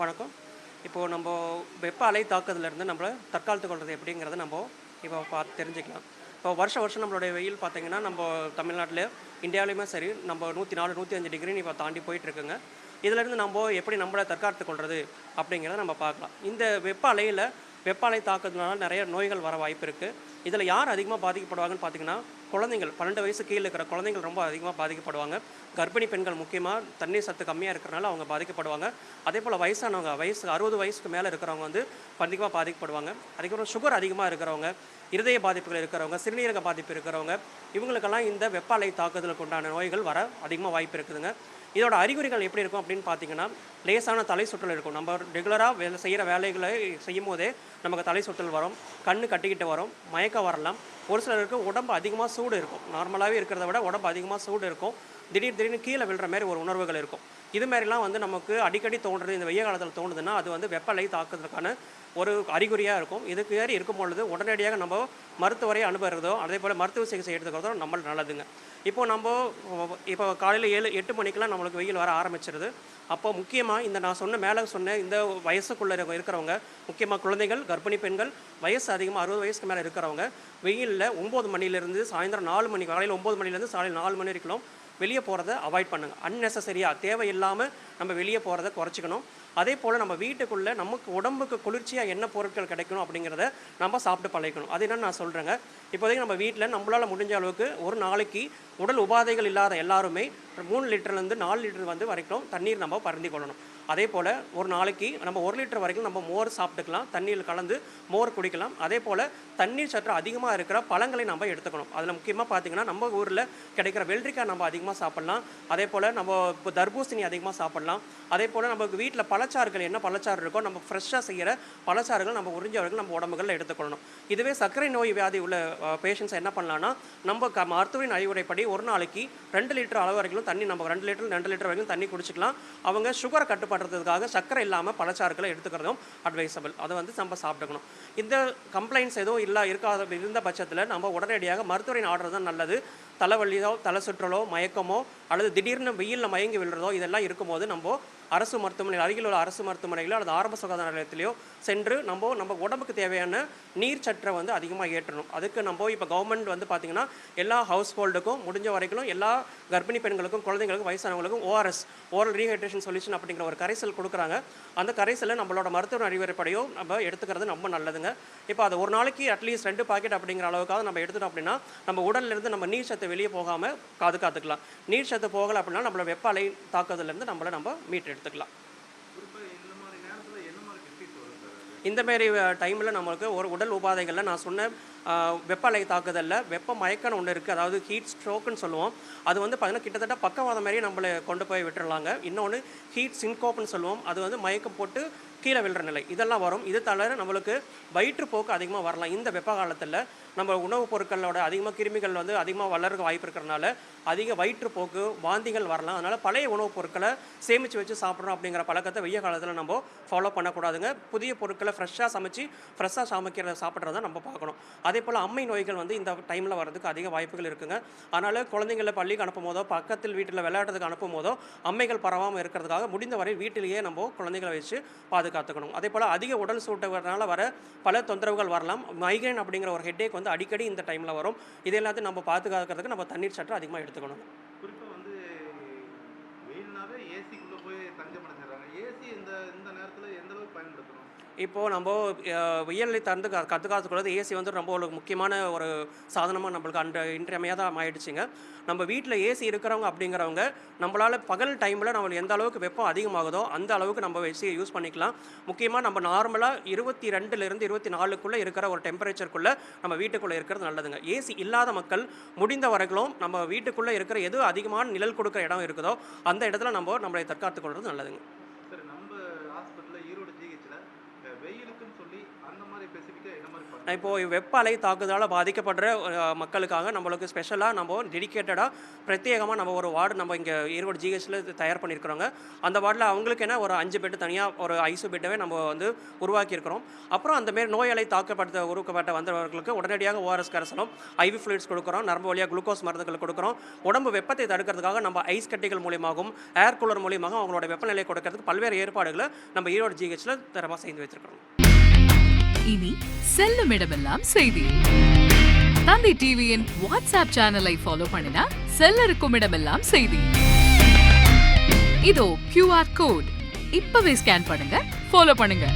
வணக்கம். இப்போ நம்ப வெப்ப அலை தாக்குதலேருந்து நம்மள தற்காத்துக் கொள்றது எப்படிங்கிறத இப்போ பார்த்து தெரிஞ்சுக்கலாம். இப்போ வருஷம் வருஷம் நம்மளுடைய வெயில் பார்த்தீங்கன்னா, தமிழ்நாட்டில, இந்தியாவிலயுமே சரி, 104, 105 டிகிரின்னு இப்போ தாண்டி போயிட்டுருக்குங்க. இதிலேருந்து எப்படி நம்மள தற்காத்துக் கொள்றது அப்படிங்கிறத நம்ம பார்க்கலாம். இந்த வெப்ப அலை தாக்குதல்னால நெறைய நோய்கள் வர வாய்ப்பு இருக்கு. இதில யார் அதிகமா பாதிக்கப்படுவாங்கன்னு பார்த்தீங்கன்னா, குழந்தைகள் 12 வயசு கீழ இருக்கிற குழந்தைகள் ரொம்ப அதிகமா பாதிக்கப்படுவாங்க. கர்ப்பிணி பெண்கள் முக்கியமா தண்ணீர் சத்து கம்மியா இருக்கிறனால அவங்க பாதிக்கப்படுவாங்க. அதேபோல வயசானவங்க 60 வயசுக்கு மேல இருக்கிறவங்க அதிகமா பாதிக்கப்படுவாங்க. அதுக்கப்புறம் சுகர் அதிகமா இருக்கிறவங்க, இருதய பாதிப்புகள் இருக்கிறவங்க, சிறுநீரக பாதிப்பு இருக்கிறவங்க, இவங்களுக்கெல்லாம் இந்த வெப்ப அலை தாக்குதலுக்கு உண்டான நோய்கள் வர அதிகமா வாய்ப்பு இருக்குதுங்க. இதோட அறிகுறிகள் எப்படி இருக்கும் அப்படின்னு பார்த்தீங்கன்னா, லேசான தலை சுற்றல் இருக்கும். நம்ம ரெகுலரா செய்ற வேலைகளை செய்யும்போதே நமக்கு தலை சுற்றல் வரும், கண்ணு கட்டிக்கிட்டு வரும், மயக்கம் வரலாம். ஒரு சிலருக்கு உடம்பு அதிகமா சூடு இருக்கும். நார்மலாவே இருக்கிறத விட உடம்பு அதிகமா சூடு இருக்கும். திடீர்னு கீழ விழுற மாரி ஒரு உணர்வுகள் இருக்கும். இது மாரிலாம் நமக்கு அடிக்கடி தோன்றது, இந்த வெய்ய காலத்தில தோணுதுன்னா, அது வெப்ப அலை தாக்குதலுக்கான ஒரு அறிகுறியா இருக்கும். இதுக்கு ஏறி இருக்கும்பொழுது உடனடியாக மருத்துவரை அணுகுறதோ, அதேபோல மருத்துவ சிகிச்சை எடுத்துக்கிறதோ நல்லதுங்க. இப்போ காலையில 8 மணிக்கெல்லாம் நம்மளுக்கு வெயில் வர ஆரம்பிச்சிருது. அப்போ முக்கியமா நான் மேல சொன்ன இந்த வயசுக்குள்ள இருக்கிறவங்க, முக்கியமா குழந்தைகள், கர்ப்பிணி பெண்கள், வயசு அதிகமா 60 வயசுக்கு மேல இருக்கிறவங்க, வெயில்ல 9 மணிலேருந்து சாயந்தரம் 4 மணி, காலையில 9 மணிலேருந்து சாயங்காலம் 4 மணி வரைக்கும் வெளிய போறத அவாய்ட் பண்ணுங்க. அன்னெசசரியா தேவையில்லாம நம்ம வெளிய போறத குறைச்சுக்கணும். அதேபோல நம்ம வீட்டுக்குள்ள நமக்கு உடம்புக்கு குளிர்ச்சியா என்ன பொருட்கள் கிடைக்கணும் அப்படிங்கிறத நம்ம சாப்பிட்டு பழகிக்கணும். அது என்னன்னு நான் சொல்றேங்க. இப்போதைக்கு நம்ம வீட்ல நம்மளால முடிஞ்ச அளவுக்கு ஒரு நாளைக்கு உடல் உபாதைகள் இல்லாத எல்லாருமே 3 லிட்டர்லேருந்து 4 லிட்டர் வரைக்கும் தண்ணீர் நம்ம பருந்திக் கொள்ளணும். அதேபோல ஒரு நாளைக்கு நம்ம 1 லிட்டர் வரைக்கும் நம்ம மோர் சாப்பிட்டுக்கலாம். தண்ணீல கலந்து மோர் குடிக்கலாம். அதேபோல தண்ணீர் சற்று அதிகமா இருக்கிற பழங்களை நம்ம எடுத்துக்கணும். அதில முக்கியமா பார்த்தீங்கன்னா, நம்ம ஊர்ல கிடைக்கிற வெள்ளரிக்காய் நம்ம அதிகமா சாப்பிடலாம். அதேபோல இப்போ தர்பூசணி அதிகமா சாப்பிடலாம். அதேபோல நமக்கு வீட்ல பழச்சாறுகள் என்ன பழச்சாறு இருக்கோ, நம்ம ஃப்ரெஷ்ஷா செய்யற பழச்சாறுகள் நம்ம முடிஞ்ச வரைக்கும் நம்ம உடம்புகள்ல எடுத்துக்கொள்ளணும். இதுவே சர்க்கரை நோய் வியாதி உள்ள பேஷண்ட்ஸ் என்ன பண்ணலாம்னா, மருத்துவரின் அறிவுரைப்படி ஒரு நாளைக்கு 2 லிட்டர் அளவு வரைக்கும் தண்ணி நம்ம 2 லிட்டர் வரைக்கும் தண்ணி குடிச்சுக்கலாம். அவங்க சுகரை கட்டுப்படுத்துறதுக்காக சர்க்கரை இல்லாம பழச்சாறுகளை எடுத்துக்கிறதும் அட்வைசபிள். அதை நம்ம சாப்பிட்டுக்கணும். இந்த கம்ப்ளைண்ட்ஸ் எதுவும் இருந்த பட்சத்தில் நம்ம உடனடியாக மருத்துவரின் ஆர்டர் தான் நல்லது. தலைவலியோ, தலை சுற்றலோ, மயக்கமோ அல்லது திடீர்னு வெயிலில் மயங்கி விழுறதோ இதெல்லாம் இருக்கும்போது அரசு மருத்துவமனையில், அருகில் உள்ள அரசு மருத்துவமனைகளோ அல்லது ஆரம்ப சுகாதார நிலையத்திலையோ சென்று நம்ம உடம்புக்கு தேவையான நீர் சற்றை அதிகமாக ஏற்றணும். அதுக்கு இப்போ கவர்மெண்ட் பார்த்தீங்கன்னா, எல்லா ஹவுஸ் ஹோல்டுக்கும் முடிஞ்ச வரைக்கும் எல்லா கர்ப்பிணி பெண்களுக்கும், குழந்தைங்களுக்கும், வயசானவங்களுக்கும் ஓஆர்எஸ், ஓரல் ரீஹைட்ரேஷன் சொல்யூஷன் அப்படிங்கிற ஒரு கரைசல் கொடுக்குறாங்க. அந்த கரைசலை நம்மளோட மருத்துவ அறிவுரைப்படியோ நம்ம எடுத்துக்கிறது ரொம்ப நல்லதுங்க. இப்போ அது ஒரு நாளைக்கு அட்லீஸ்ட் 2 பாக்கெட் அப்படிங்கிற அளவுக்காக நம்ம எடுத்துட்டோம் அப்படின்னா, நம்ம உடல்லேருந்து நம்ம நீர் சத்து வெளியே போகாமல் பாதுகாத்துக்கலாம். நீர் சத்து போகலை அப்படின்னா நம்மளோட வெப்ப அலை தாக்குதலேருந்து நம்ம மீட்டு எடுத்துக்கலாம். இந்த மாரி டைமில் நம்மளுக்கு ஒரு உடல் உபாதைகளில் நான் சொன்ன வெப்ப அலை தாக்குதலில் வெப்ப மயக்கம்னு ஒன்று இருக்குது. அதாவது ஹீட் ஸ்ட்ரோக்குன்னு சொல்லுவோம். அது பார்த்தீங்கன்னா கிட்டத்தட்ட பக்கவாதம் மாதிரியே நம்மளை கொண்டு போய் விட்டுறலாங்க. இன்னொன்று ஹீட் சின்கோப்னு சொல்லுவோம். அது மயக்கம் போட்டு கீழே விழுற நிலை, இதெல்லாம் வரும். இது தவிர நம்மளுக்கு வயிற்றுப்போக்கு அதிகமாக வரலாம். இந்த வெப்ப காலத்தில் நம்ம உணவுப் பொருட்களோட அதிகமாக கிருமிகள் அதிகமாக வளர்க்க வாய்ப்பு இருக்கிறனால அதிக வயிற்றுப்போக்கு, வாந்திகள் வரலாம். அதனால் பழைய உணவுப் பொருட்களை சேமித்து வச்சு சாப்பிட்றோம் அப்படிங்கிற பழக்கத்தை வெய்ய காலத்தில் நம்ம ஃபாலோ பண்ணக்கூடாதுங்க. புதிய பொருட்களை ஃப்ரெஷ்ஷாக சாப்பிட்றத நம்ம பார்க்கணும். அதே போல் அம்மை நோய்கள் இந்த டைமில் வரதுக்கு அதிக வாய்ப்புகள் இருக்குங்க. அதனால் குழந்தைங்களை பள்ளிக்கு அனுப்பும் போதோ, பக்கத்தில் வீட்டில் விளையாட்டுறதுக்கு அனுப்பும் போதோ அம்மைகள் பரவாமல் இருக்கிறதுக்காக முடிந்த வரை வீட்டிலேயே நம்ம குழந்தைகளை வச்சு பாதுகாத்துக்கணும். அதே போல் அதிக உடல் சூட்டுனால வர பல தொந்தரவுகள் வரலாம். மைக்ரைன் அப்படிங்கிற ஒரு ஹெட்டேக் அடிக்கடி இந்த டைமில் வரும். இது எல்லாத்தையும் நம்ம பாதுகாக்கிறதுக்கு நம்ம தண்ணீர் சற்று அதிகமாக எடுத்துக்கணும். குறிப்பாக வெயில்னாவே ஏசிக்குள்ளே போய் தஞ்சம் அடைஞ்சிடறாங்க. ஏசி இந்த இந்த நேரத்தில் எந்த அளவுக்கு பயன்படுத்தணும்? இப்போது வெயிலை கற்றுக்காத்துக்குள்ளது ஏசி ரொம்ப ஒரு முக்கியமான ஒரு சாதனமாக நம்மளுக்கு இன்றியமையாத ஆயிடுச்சுங்க. நம்ம வீட்டில் ஏசி இருக்கிறவங்க அப்படிங்கிறவங்க நம்மளால் பகல் டைமில் நம்மளுக்கு எந்த அளவுக்கு வெப்பம் அதிகமாகுதோ அந்த அளவுக்கு நம்ம ஏசியை யூஸ் பண்ணிக்கலாம். முக்கியமாக நம்ம நார்மலாக 22லேருந்து 24க்குள்ளே இருக்கிற ஒரு டெம்பரேச்சருக்குள்ளே நம்ம வீட்டுக்குள்ளே இருக்கிறது நல்லதுங்க. ஏசி இல்லாத மக்கள் முடிந்த வரைக்கும் நம்ம வீட்டுக்குள்ளே இருக்கிற எது அதிகமான நிழல் கொடுக்குற இடம் இருக்குதோ அந்த இடத்துல நம்மளை தற்காத்துக் கொள்வது நல்லதுங்க. சரி, நம்ம ஹாஸ்பிட்டலில் ஈரோடு ஜிஹெச்சில் வெயிலுக்குன்னு சொல்லி அந்த மாதிரி ஸ்பெசிஃபிக்காக என்ன மாதிரி பண்ணணும்? இப்போது வெப்ப அலை தாக்குதலால் பாதிக்கப்படுற மக்களுக்காக நம்மளுக்கு ஸ்பெஷலாக நம்ம டெடிக்கேட்டடாக பிரத்யேகமாக நம்ம ஒரு வார்டு நம்ம இங்கே ஈரோடு ஜிஹெச்சில் தயார் பண்ணியிருக்கிறோங்க. அந்த வார்டில் அவங்களுக்கு என்ன ஒரு 5 பெட்டு தனியாக ஒரு ஐசு பெட்டவே நம்ம வந்து உருவாக்கியிருக்கிறோம். அப்புறம் அந்தமாரி நோயாளி உருவாக்கப்பட்ட வந்தவர்களுக்கு உடனடியாக ஓஆர்எஸ் கரைசலும் ஐவி ஃப்ளூயிட்ஸ் கொடுக்குறோம். நரம்பு வழியாக குளுக்கோஸ் மருந்துகள் கொடுக்குறோம். உடம்பு வெப்பத்தை தடுக்கிறதுக்காக நம்ம ஐஸ் கட்டிகள் மூலியமாகவும் ஏர் கூலர் மூலியமாக அவங்களோட வெப்பநிலையை கொடுக்கறதுக்கு பல்வேறு ஏற்பாடுகளை நம்ம ஈரோடு ஜிஹெச்சில் தரமாக செய்து வச்சிருக்கிறோம். இனி செல்லும் இடமெல்லாம் செய்தி. தந்தை டிவியின் வாட்ஸ்அப் சேனலை ஃபாலோ பண்ணினா செல்ல இருக்கும் இடமெல்லாம் செய்தி. இதோ QR கோட் இப்பவே ஸ்கேன் பண்ணுங்க, ஃபாலோ பண்ணுங்க.